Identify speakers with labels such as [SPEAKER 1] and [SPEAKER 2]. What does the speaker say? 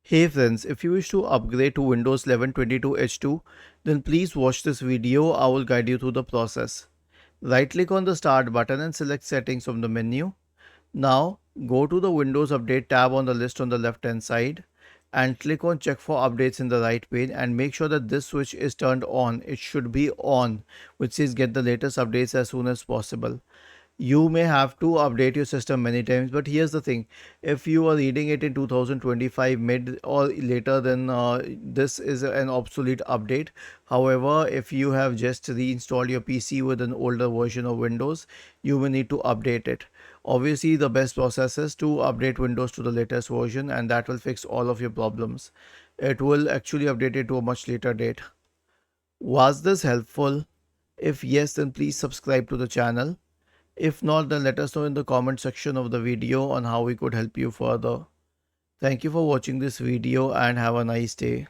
[SPEAKER 1] Hey friends, if you wish to upgrade to Windows 11 22H2, then please watch this video. I will guide you through the process. Right click on the start button and select settings from the menu. Now go to the Windows Update tab on the list on the left hand side and click on check for updates in the right pane and make sure that this switch is turned on. It should be on, which says get the latest updates as soon as possible. You may have to update your system many times, but here's the thing: if you are reading it in 2025 mid or later, then this is an obsolete update. However, if you have just reinstalled your PC with an older version of Windows, you will need to update it. Obviously, the best process is to update Windows to the latest version, and that will fix all of your problems. It will actually update it to a much later date. Was this helpful? If yes, then please subscribe to the channel. If not, then let us know in the comment section of the video on how we could help you further. Thank you for watching this video and have a nice day.